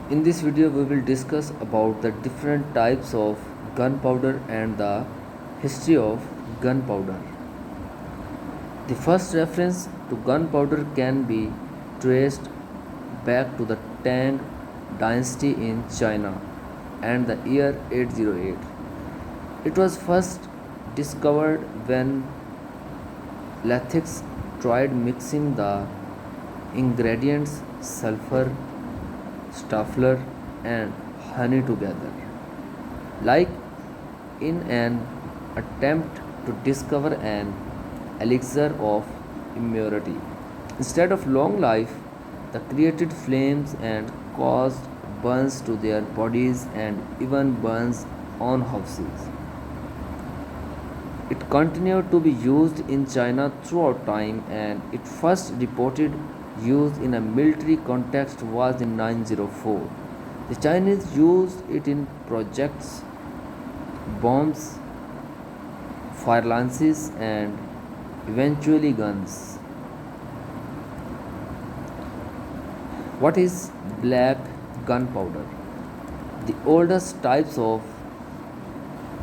In this video, we will discuss about the different types of gunpowder and the history of gunpowder. The first reference to gunpowder can be traced back to the Tang dynasty in China and the year 808. It was first discovered when Lathics tried mixing the ingredients sulfur, staffler, and honey together, like in an attempt to discover an elixir of immunity. Instead of long life, they created flames and caused burns to their bodies and even burns on houses. It continued to be used in China throughout time, and its first reported use in a military context was in 904. The Chinese used it in projects, bombs, fire lances, and eventually guns. What is black gunpowder? The oldest types of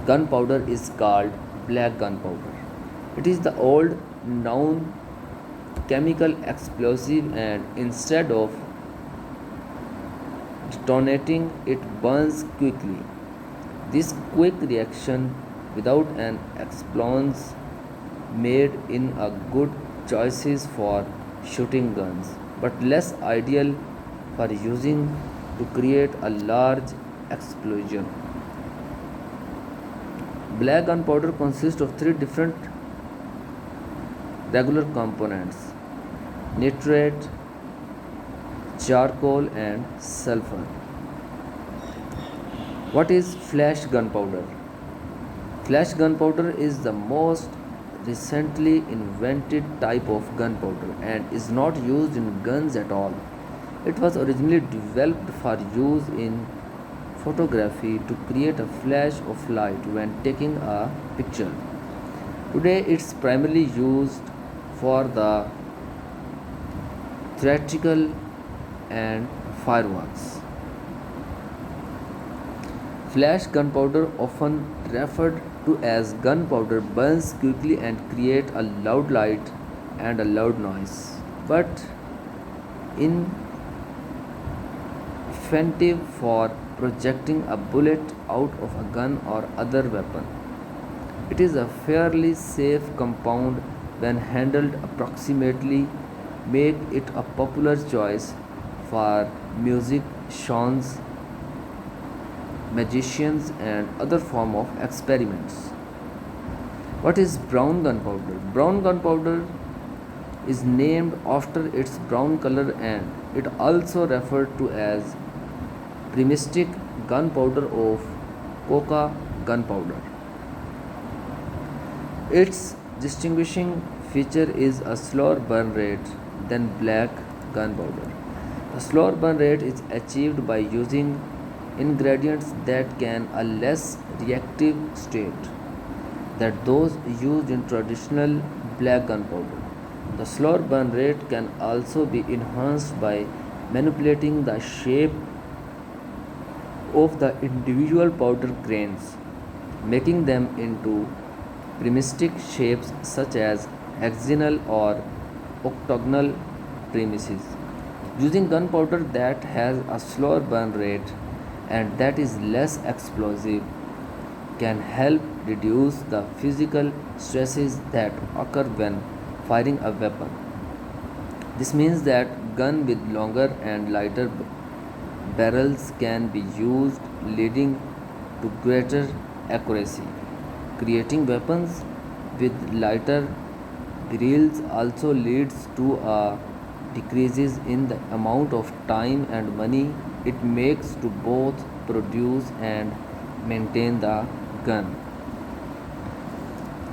gunpowder is called black gunpowder. It is the old known chemical explosive, and instead of detonating it burns quickly. This quick reaction without an explosion made in a good choices for shooting guns, but less ideal for using to create a large explosion. Black gunpowder consists of three different regular components: nitrate, charcoal, and sulfur. What is flash gunpowder? Flash gunpowder is the most recently invented type of gunpowder and is not used in guns at all. It was originally developed for use in photography to create a flash of light when taking a picture. Today it's primarily used for the theatrical and fireworks. Flash gunpowder, often referred to as gunpowder, burns quickly and create a loud light and a loud noise, but ineffective for projecting a bullet out of a gun or other weapon. It is a fairly safe compound when handled approximately, make it a popular choice for music shows, magicians, and other form of experiments. What is brown gunpowder? Brown gunpowder is named after its brown color, and it also referred to as primitive gunpowder of coca gunpowder. Its distinguishing feature is a slower burn rate than black gunpowder. The slower burn rate is achieved by using ingredients that can a less reactive state than those used in traditional black gunpowder. The slower burn rate can also be enhanced by manipulating the shape of the individual powder grains, making them into prismatic shapes such as hexagonal or octagonal premises. Using gunpowder that has a slower burn rate and that is less explosive can help reduce the physical stresses that occur when firing a weapon. This means that gun with longer and lighter barrels can be used, leading to greater accuracy. Creating weapons with lighter barrels also leads to a decreases in the amount of time and money it makes to both produce and maintain the gun.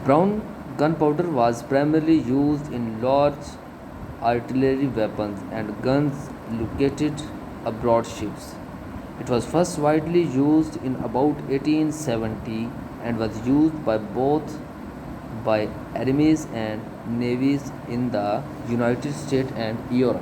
Brown gunpowder was primarily used in large artillery weapons and guns located aboard ships. It was first widely used in about 1870 and was used by both by armies and navies in the United States and Europe.